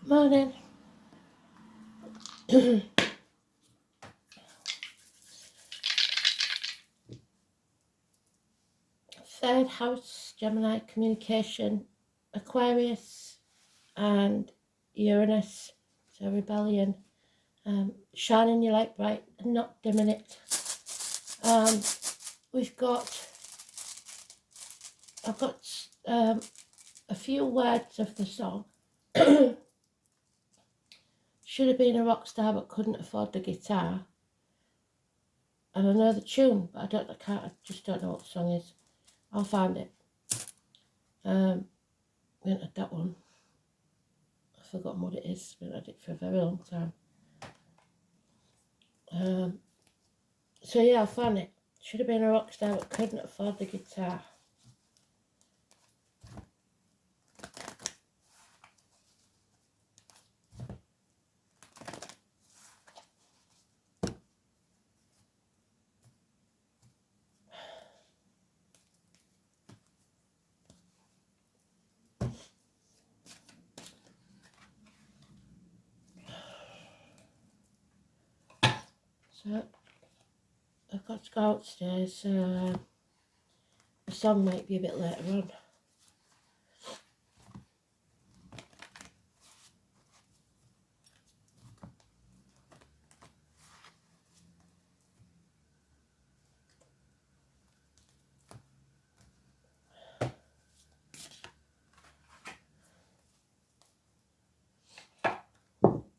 Morning. Third house, Gemini, communication, Aquarius, and Uranus, so rebellion. Shining your light bright and not dimming it. I've got a few words of the song. Should have been a rock star but couldn't afford the guitar. And I know the tune, but I just don't know what the song is. I'll find it. We haven't had that one. I've forgotten what it is. We haven't had it for a very long time. So yeah, I found it. Should have been a rock star but couldn't afford the guitar. So I've got to go upstairs, so the song might be a bit later on.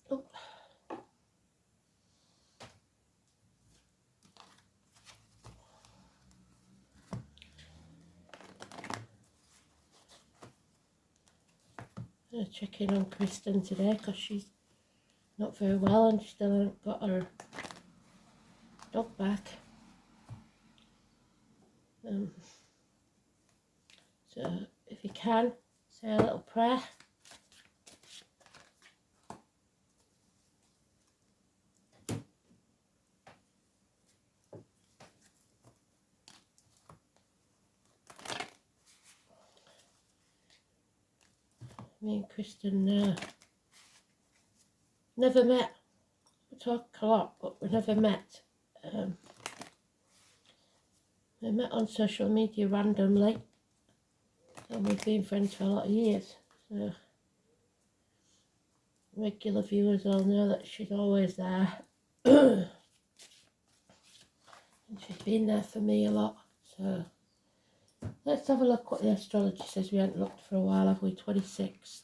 Oh. I'm going to check in on Kristen today because she's not very well and she still hasn't got her dog back. So if you can, say a little prayer. Me and Kristen never met. We talk a lot, but we never met. We met on social media randomly, and we've been friends for a lot of years. So regular viewers all know that she's always there. And she's been there for me a lot. So let's have a look what the astrology says. We haven't looked for a while, have we? 26th.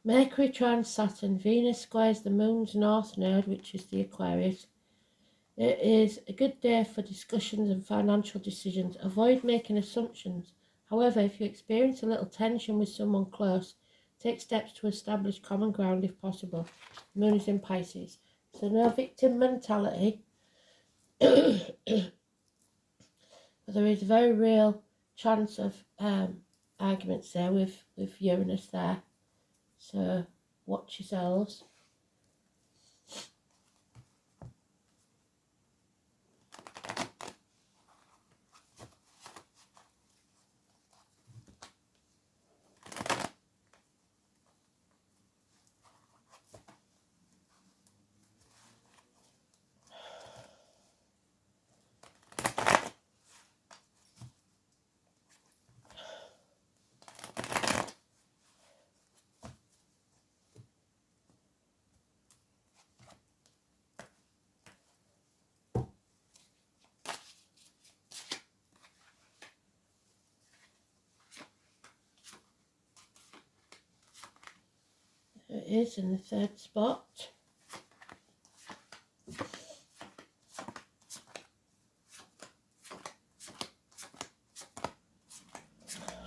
Mercury trines Saturn. Venus squares the moon's north node, which is the Aquarius. It is a good day for discussions and financial decisions. Avoid making assumptions. However, if you experience a little tension with someone close, take steps to establish common ground if possible. The moon is in Pisces. So no victim mentality. But there is a very real chance of arguments there with Uranus there. So watch yourselves. There it is in the third spot.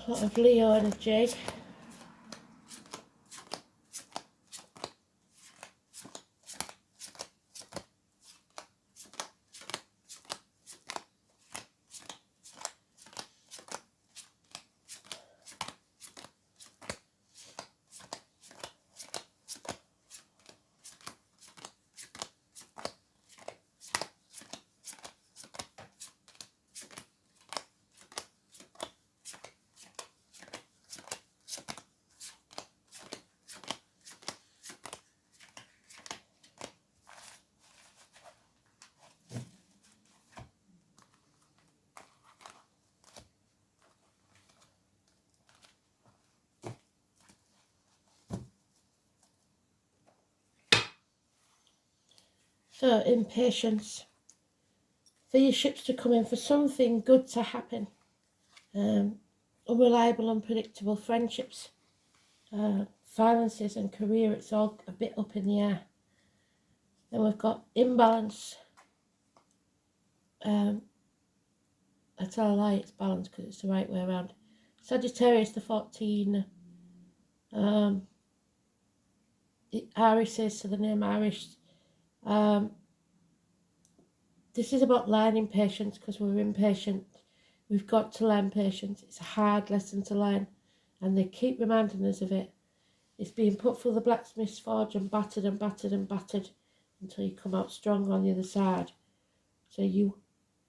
Sort of Leo energy. So, impatience. For your ships to come in, for something good to happen. Unreliable, unpredictable friendships. Finances and career, it's all a bit up in the air. Then we've got imbalance. I tell a lie, it's balance because it's the right way around. Sagittarius, the 14. The Irises, so the name Irish. This is about learning patience because we're impatient. We've got to learn patience. It's a hard lesson to learn, and they keep reminding us of it. It's being put through the blacksmith's forge and battered and battered and battered until you come out strong on the other side. So you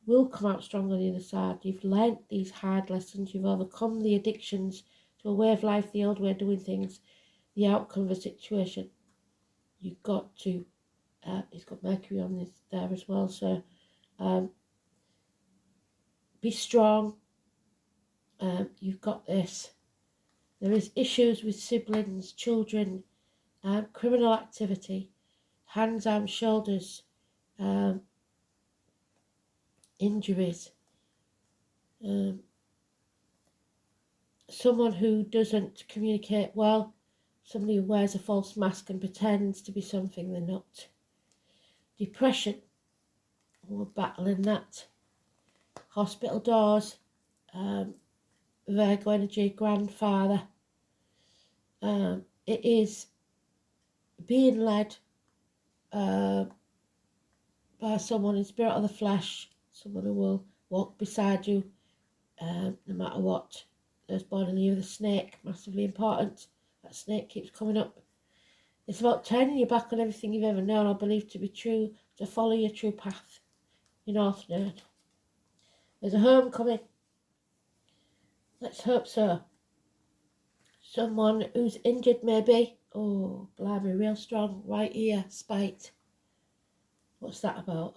will come out strong on the other side. You've learnt these hard lessons. You've overcome the addictions to a way of life, the old way of doing things, the outcome of a situation. You've got to, it's got Mercury on this there as well, so be strong. You've got this. There is issues with siblings, children, criminal activity, hands, arms, shoulders, injuries. Someone who doesn't communicate well, somebody who wears a false mask and pretends to be something they're not. Depression, we're battling that. Hospital doors, Virgo energy, grandfather. It is being led by someone in spirit of the flesh, someone who will walk beside you no matter what. There's born in the year of the snake, massively important. That snake keeps coming up. It's about turning your back on everything you've ever known or believed to be true, to follow your true path. Your North Node. There's a homecoming. Let's hope so. Someone who's injured maybe. Oh, blimey, real strong. Right ear, spite. What's that about?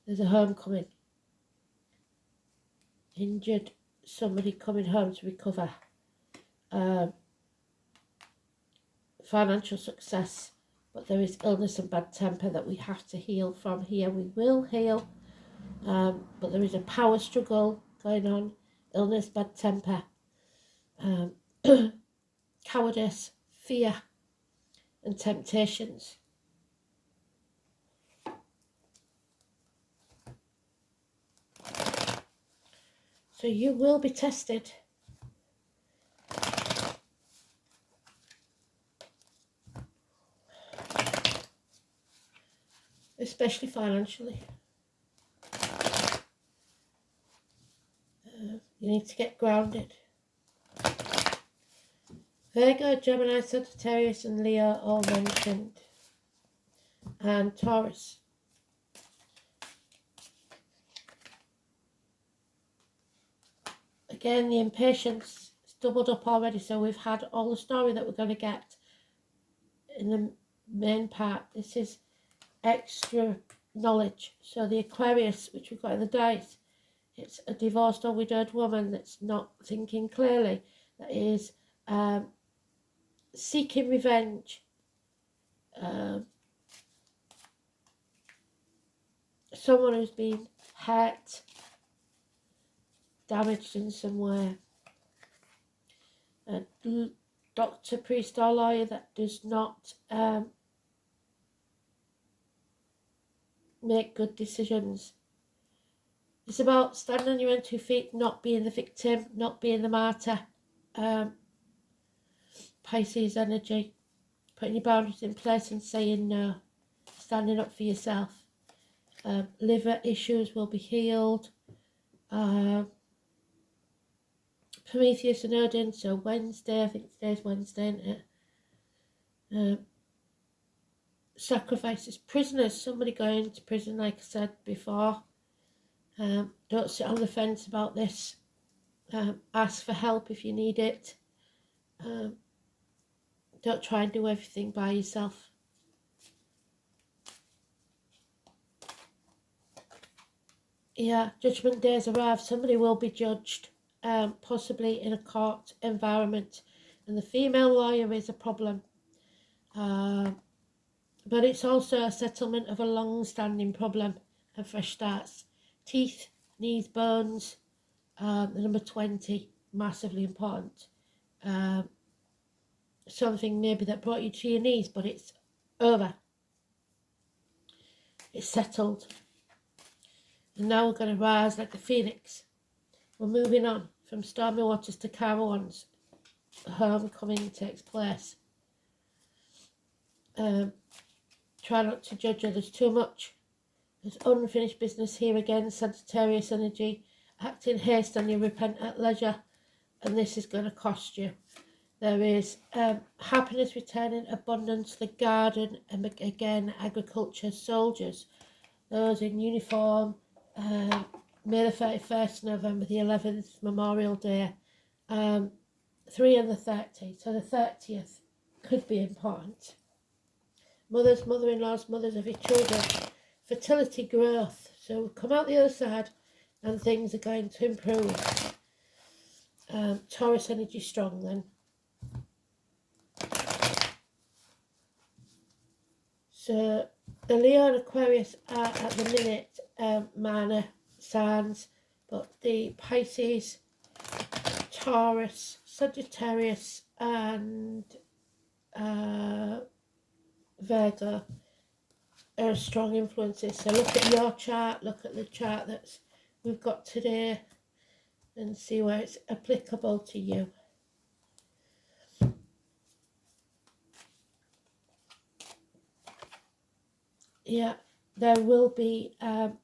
There's a homecoming. Injured, somebody coming home to recover. Financial success, but there is illness and bad temper that we have to heal from here. We will heal, but there is a power struggle going on. Illness, bad temper, cowardice, fear, and temptations. So you will be tested. Especially financially. You need to get grounded. Virgo, Gemini, Sagittarius and Leo all mentioned. And Taurus. Again, the impatience is doubled up already, so we've had all the story that we're going to get in the main part. This is extra knowledge. So the Aquarius, which we've got in the dice, it's a divorced or widowed woman that's not thinking clearly, that is seeking revenge, someone who's been hurt, damaged in some way, a doctor, priest or lawyer that does not make good decisions. It's about standing on your own 2 feet, not being the victim, not being the martyr. Pisces energy, putting your boundaries in place and saying no, standing up for yourself. Liver issues will be healed. Prometheus and Odin, so Wednesday, I think today's Wednesday, isn't it? Sacrifices, prisoners, somebody going to prison, like I said before. Don't sit on the fence about this. Ask for help if you need it. Don't try and do everything by yourself. Yeah, Judgment Day has arrived. Somebody will be judged, possibly in a court environment. And the female lawyer is a problem. but it's also a settlement of a long-standing problem and fresh starts. Teeth, knees, bones, the number 20, massively important. Something maybe that brought you to your knees, but it's over. It's settled. And now we're going to rise like the phoenix. We're moving on from stormy waters to calmer ones. Homecoming takes place. Try not to judge others too much. There's unfinished business here again, Sagittarius energy. Act in haste and you repent at leisure, and this is going to cost you. There is happiness returning, abundance, the garden, and again agriculture, soldiers, those in uniform. May the 31st, November the 11th, Memorial Day, 3 and the 30th. So the 30th could be important. Mothers, mother-in-laws, mothers of your children. Fertility, growth. So we'll come out the other side and things are going to improve. Taurus energy strong then. So the Leo and Aquarius are at the minute minor signs, but the Pisces, Taurus, Sagittarius and Virgo are strong influences. So look at your chart, look at the chart that we've got today and see where it's applicable to you. Yeah, there will be an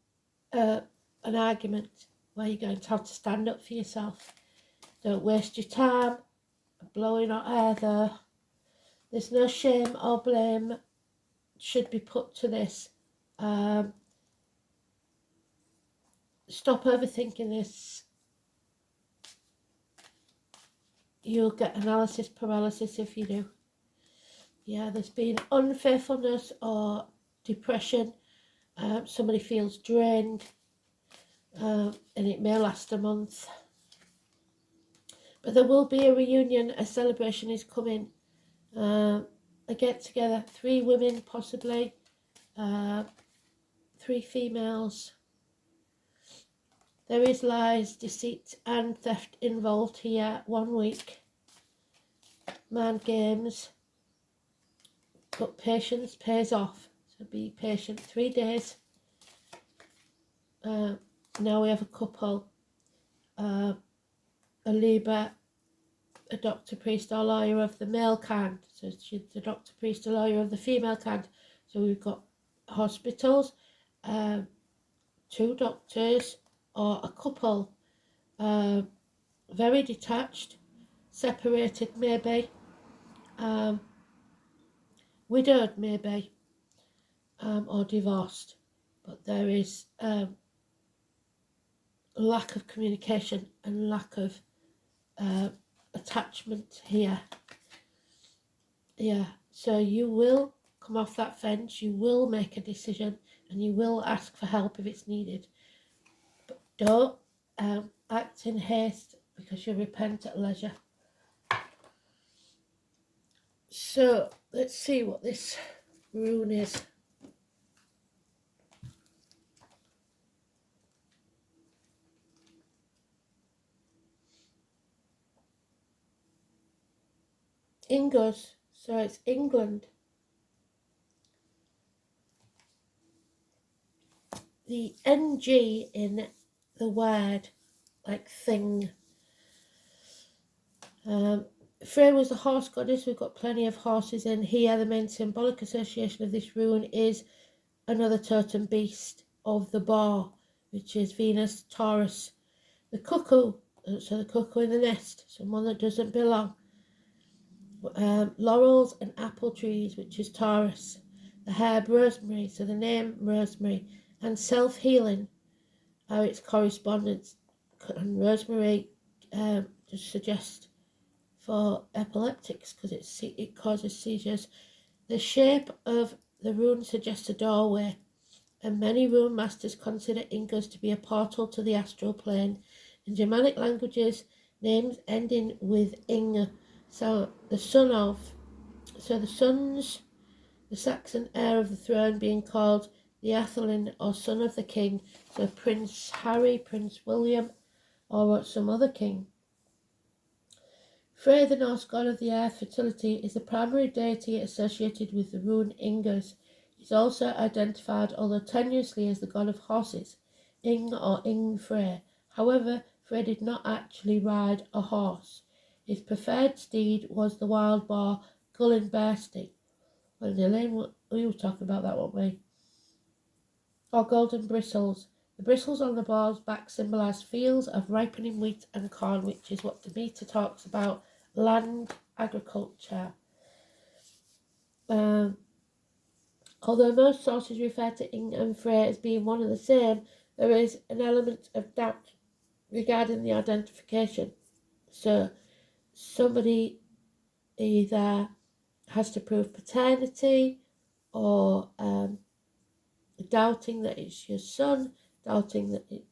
argument where you're going to have to stand up for yourself. Don't waste your time blowing hot air there. There's no shame or blame should be put to this. Stop overthinking this. You'll get analysis paralysis if you do. Yeah, there's been unfaithfulness or depression. Somebody feels drained, and it may last a month. But there will be a reunion, a celebration is coming, a get together, 3 women possibly, 3 females. There is lies, deceit and theft involved here. 1 week. Mind games. But patience pays off. So be patient. 3 days. Now we have a couple. A Libra, a doctor, priest or lawyer of the male kind. So she's the doctor, priest or lawyer of the female kind. So we've got hospitals, 2 doctors or a couple, very detached, separated maybe, widowed maybe, or divorced. But there is lack of communication and lack of attachment here. Yeah, so you will come off that fence, you will make a decision and you will ask for help if it's needed. But don't act in haste because you'll repent at leisure. So let's see what this rune is. Ingos, so it's England. The NG in the word, like thing. Frey was the horse goddess. We've got plenty of horses in here. The main symbolic association of this rune is another totem beast of the boar, which is Venus, Taurus. The cuckoo, so the cuckoo in the nest, someone that doesn't belong. Laurels and apple trees, which is Taurus. The herb rosemary, so the name rosemary. And self-healing are its correspondence. And rosemary just suggests for epileptics because it causes seizures. The shape of the rune suggests a doorway, and many rune masters consider Ingos to be a portal to the astral plane. In Germanic languages, names ending with ing, so the sons, the Saxon heir of the throne being called the Athelin or son of the king, so Prince Harry, Prince William, or some other king. Frey, the Norse god of the earth, fertility, is the primary deity associated with the rune Ingers. He is also identified, although tenuously, as the god of horses, Ing or Ing Frey. However, Frey did not actually ride a horse. His preferred steed was the wild boar Gullinbursti. Well, Elaine, we were talking about that, weren't we? Or golden bristles. The bristles on the boar's back symbolise fields of ripening wheat and corn, which is what Demeter talks about, land agriculture. Although most sources refer to Ing and Frey as being one and the same, there is an element of doubt regarding the identification. So somebody either has to prove paternity or doubting that it's your son, doubting that it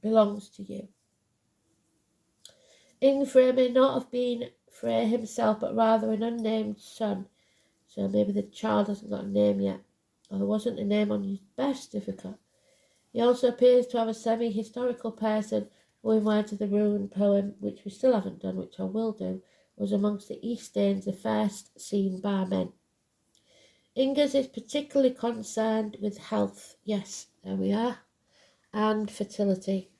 belongs to you. Ingfrey may not have been Frey himself, but rather an unnamed son. So maybe the child hasn't got a name yet, or there wasn't a name on his birth certificate. He also appears to have a semi-historical person who, in words of the rune poem, which we still haven't done, which I will do, was amongst the East Danes the first seen by men. Ingers is particularly concerned with health, yes, there we are, and fertility,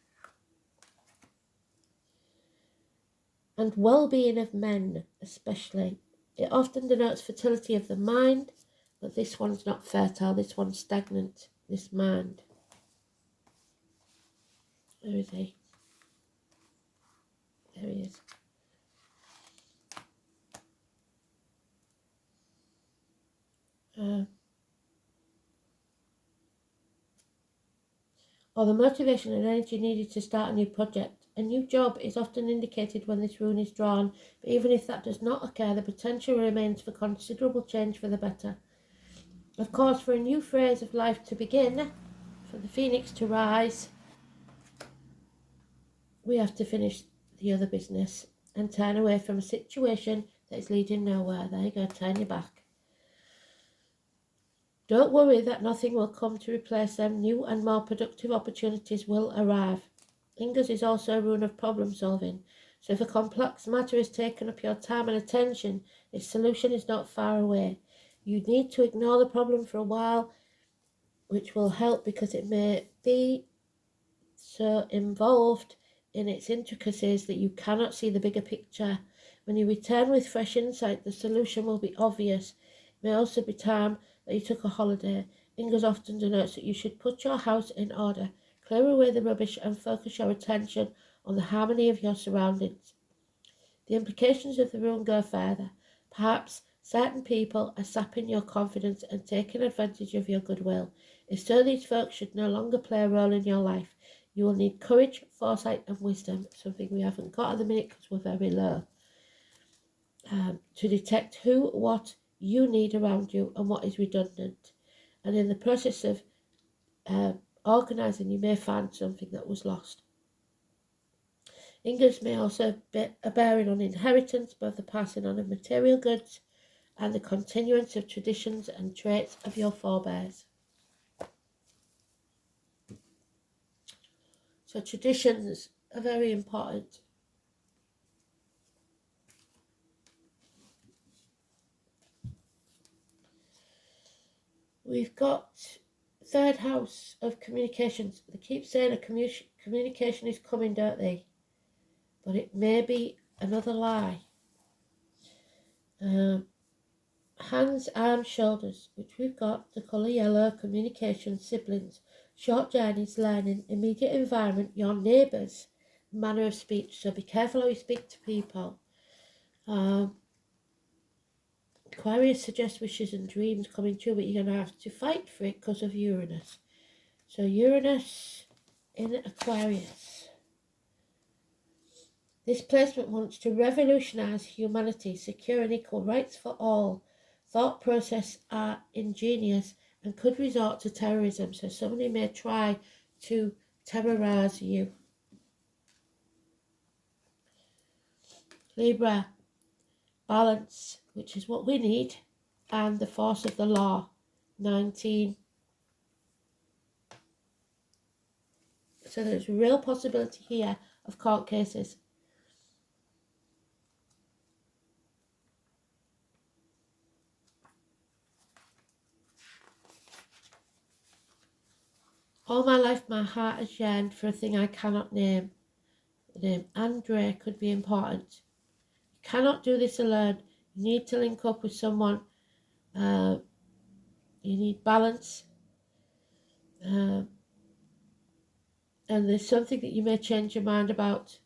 and well-being of men especially. It often denotes fertility of the mind, but this one's not fertile, this one's stagnant, this mind. Where is he? There he is. Or the motivation and energy needed to start a new project. A new job is often indicated when this rune is drawn, but even if that does not occur, the potential remains for considerable change for the better. Of course, for a new phase of life to begin, for the phoenix to rise, we have to finish the other business and turn away from a situation that is leading nowhere. There you go, turn your back. Don't worry that nothing will come to replace them. New and more productive opportunities will arrive. Ingers is also a rune of problem solving. So if a complex matter has taken up your time and attention, its solution is not far away. You need to ignore the problem for a while, which will help because it may be so involved in its intricacies that you cannot see the bigger picture. When you return with fresh insight, the solution will be obvious. It may also be time that you took a holiday. Ingers often denotes that you should put your house in order, clear away the rubbish and focus your attention on the harmony of your surroundings. The implications of the rune go further. Perhaps certain people are sapping your confidence and taking advantage of your goodwill. If so, these folks should no longer play a role in your life. You will need courage, foresight and wisdom, something we haven't got at the minute because we're very low, to detect who, what you need around you and what is redundant. And in the process of organising, you may find something that was lost. Ingers may also be a bearing on inheritance, both the passing on of material goods and the continuance of traditions and traits of your forebears. So traditions are very important. We've got third house of communications. They keep saying a communication is coming, don't they? But it may be another lie. Hands, arms, shoulders, which we've got the colour yellow, communication, siblings, short journeys, learning, immediate environment, your neighbours, manner of speech. So be careful how you speak to people. Aquarius suggests wishes and dreams coming true, but you're going to have to fight for it because of Uranus. So Uranus in Aquarius. This placement wants to revolutionise humanity, secure and equal rights for all. Thought process are ingenious and could resort to terrorism, so somebody may try to terrorise you. Libra, balance, which is what we need. and the force of the law, 19. So there's real possibility here of court cases. All my life my heart has yearned for a thing I cannot name. The name Andre could be important. You cannot do this alone. You need to link up with someone. You need balance. And there's something that you may change your mind about.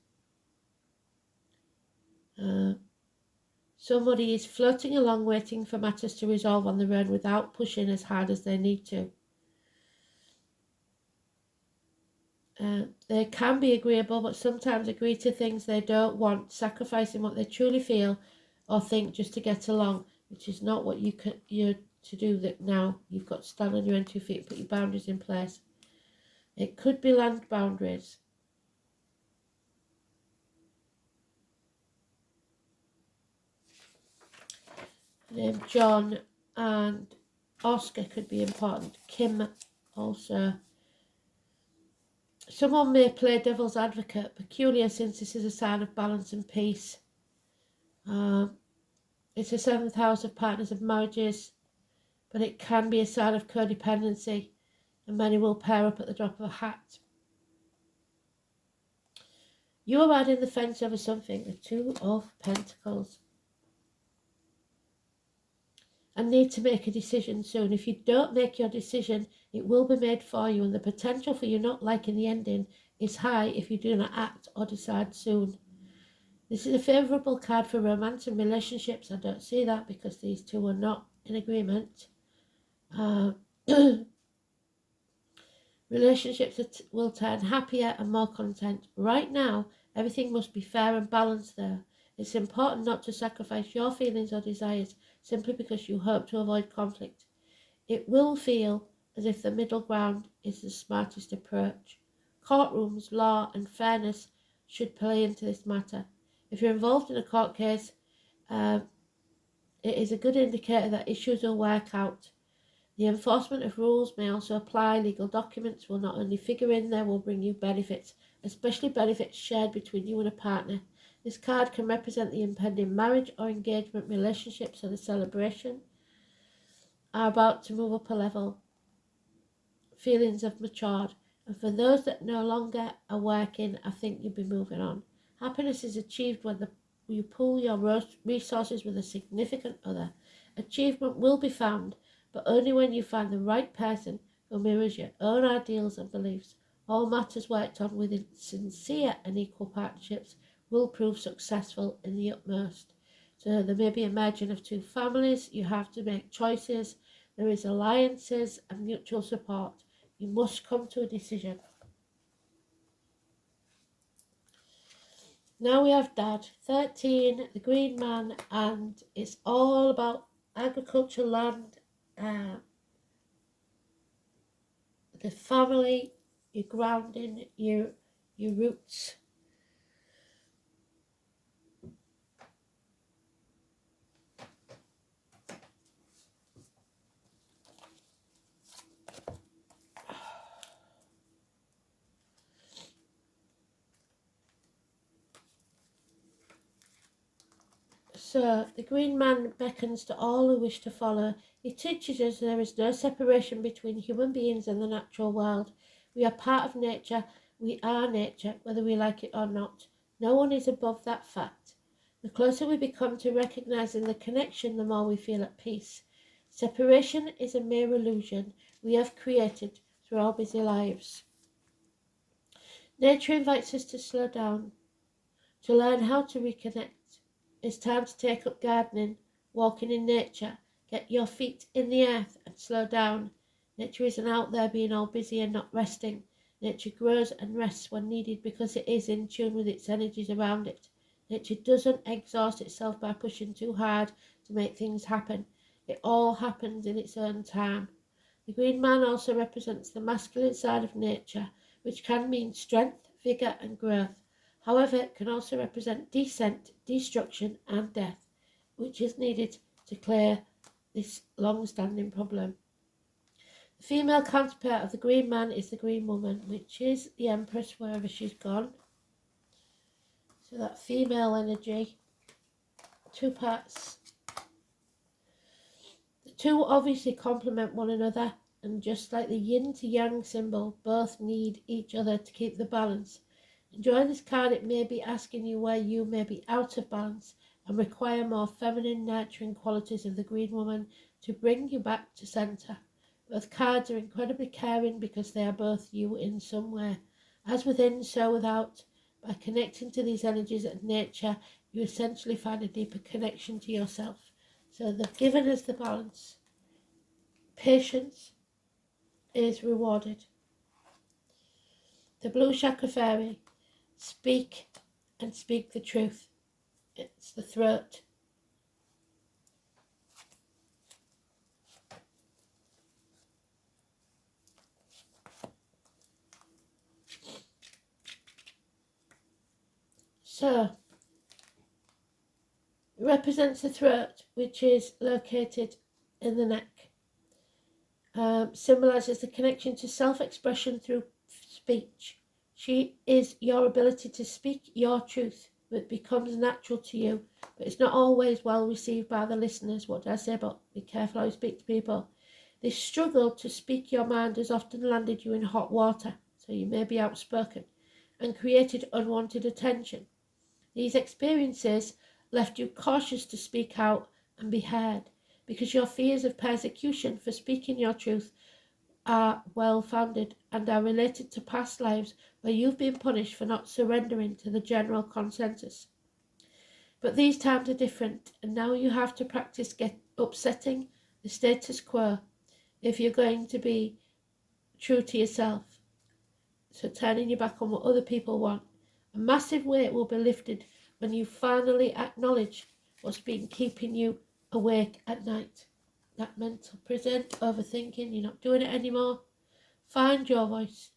Somebody is floating along waiting for matters to resolve on their own without pushing as hard as they need to. They can be agreeable, but sometimes agree to things they don't want, sacrificing what they truly feel or think just to get along, which is not what you're to do. That now you've got to stand on your own 2 feet and put your boundaries in place. It could be land boundaries. Name John and Oscar could be important. Kim also. Someone may play devil's advocate, peculiar since this is a sign of balance and peace. It's a 7th house of partners and marriages, but it can be a sign of codependency, and many will pair up at the drop of a hat. You are riding the fence over something, the 2 of Pentacles, and need to make a decision soon. If you don't make your decision, it will be made for you, and the potential for you not liking the ending is high if you do not act or decide soon. This is a favourable card for romance and relationships. I don't see that because these two are not in agreement. Relationships will turn happier and more content. Right now, everything must be fair and balanced there. It's important not to sacrifice your feelings or desires simply because you hope to avoid conflict. It will feel as if the middle ground is the smartest approach. Courtrooms, law and fairness should play into this matter. If you're involved in a court case, it is a good indicator that issues will work out. The enforcement of rules may also apply. Legal documents will not only figure in, they will bring you benefits, especially benefits shared between you and a partner. This card can represent the impending marriage or engagement. Relationships or the celebration are about to move up a level. Feelings have matured, and for those that no longer are working, I think you'll be moving on. Happiness is achieved when you pool your resources with a significant other. Achievement will be found, but only when you find the right person who mirrors your own ideals and beliefs. All matters worked on within sincere and equal partnerships will prove successful in the utmost. So there may be a merging of 2 families. You have to make choices. There is alliances and mutual support. You must come to a decision. Now we have Dad, 13, the Green Man, and it's all about agriculture, land, the family, your grounding, your roots. So the Green Man beckons to all who wish to follow. He teaches us there is no separation between human beings and the natural world. We are part of nature. We are nature, whether we like it or not. No one is above that fact. The closer we become to recognizing the connection, the more we feel at peace. Separation is a mere illusion we have created through our busy lives. Nature invites us to slow down, to learn how to reconnect. It's time to take up gardening, walking in nature, get your feet in the earth and slow down. Nature isn't out there being all busy and not resting. Nature grows and rests when needed because it is in tune with its energies around it. Nature doesn't exhaust itself by pushing too hard to make things happen. It all happens in its own time. The Green Man also represents the masculine side of nature, which can mean strength, vigour and growth. However, it can also represent descent, destruction and death, which is needed to clear this long-standing problem. The female counterpart of the green man is the green woman, which is the Empress wherever she's gone. So that female energy, two parts. The two obviously complement one another, and just like the yin to yang symbol, both need each other to keep the balance. Enjoying this card, it may be asking you where you may be out of balance and require more feminine, nurturing qualities of the green woman to bring you back to centre. Both cards are incredibly caring because they are both you in some way. As within, so without. By connecting to these energies of nature, you essentially find a deeper connection to yourself. So they've given us the balance. Patience is rewarded. The blue chakra fairy, speak and speak the truth. It's the throat. So, it represents the throat, which is located in the neck. Symbolises the connection to self-expression through speech. She is your ability to speak your truth, that becomes natural to you, but it's not always well received by the listeners. What did I say about be careful how you speak to people? This struggle to speak your mind has often landed you in hot water, so you may be outspoken, and created unwanted attention. These experiences left you cautious to speak out and be heard, because your fears of persecution for speaking your truth are well-founded and are related to past lives where you've been punished for not surrendering to the general consensus. But these times are different, and now you have to practice upsetting the status quo if you're going to be true to yourself. So turning your back on what other people want. A massive weight will be lifted when you finally acknowledge what's been keeping you awake at night. That mental prison, overthinking, you're not doing it anymore. Find your voice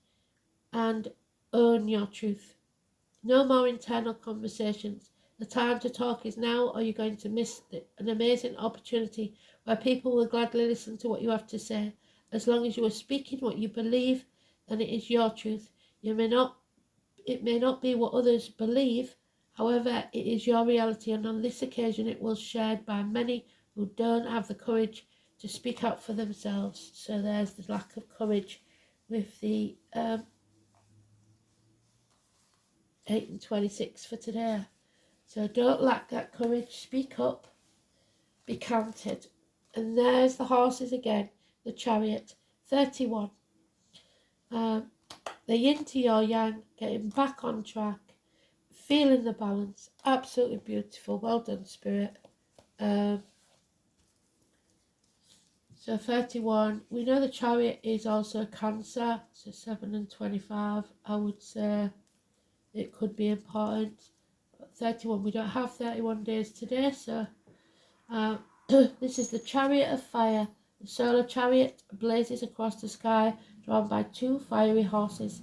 and own your truth. No more internal conversations. The time to talk is now, or you're going to miss an amazing opportunity where people will gladly listen to what you have to say. As long as you are speaking what you believe, then it is your truth. It may not be what others believe, however, it is your reality, and on this occasion it was shared by many who don't have the courage to speak out for themselves. So there's the lack of courage with the 8 and 26 for today. So don't lack that courage, speak up, be counted. And there's the horses again, the chariot, 31. The yin to your yang, getting back on track, feeling the balance, absolutely beautiful. Well done, Spirit. So 31, we know the chariot is also Cancer, so 7 and 25, I would say it could be important. But 31, we don't have 31 days today, so this is the chariot of fire. The solar chariot blazes across the sky, drawn by two fiery horses.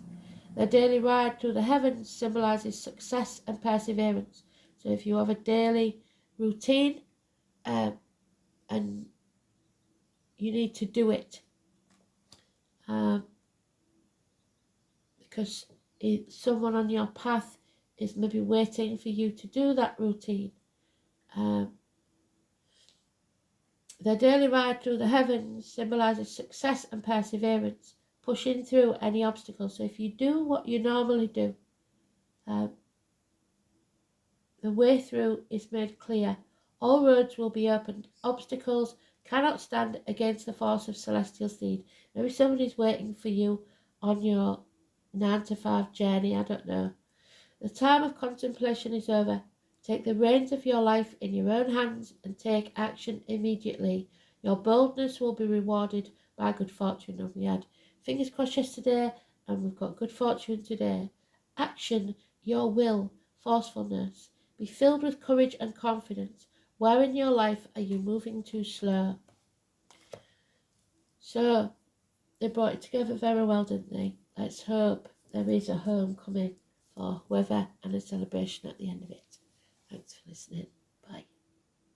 Their daily ride through the heavens symbolises success and perseverance. So if you have a daily routine and you need to do it, because someone on your path is maybe waiting for you to do that routine. Their daily ride through the heavens symbolises success and perseverance, pushing through any obstacles. So if you do what you normally do, the way through is made clear. All roads will be opened. Obstacles cannot stand against the force of celestial seed. Maybe somebody's waiting for you on your 9 to 5 journey, I don't know. The time of contemplation is over. Take the reins of your life in your own hands and take action immediately. Your boldness will be rewarded by good fortune. And we had fingers crossed yesterday, and we've got good fortune today. Action, your will, forcefulness. Be filled with courage and confidence. Where in your life are you moving too slow? So, they brought it together very well, didn't they? Let's hope there is a homecoming for whoever and a celebration at the end of it. Thanks for listening.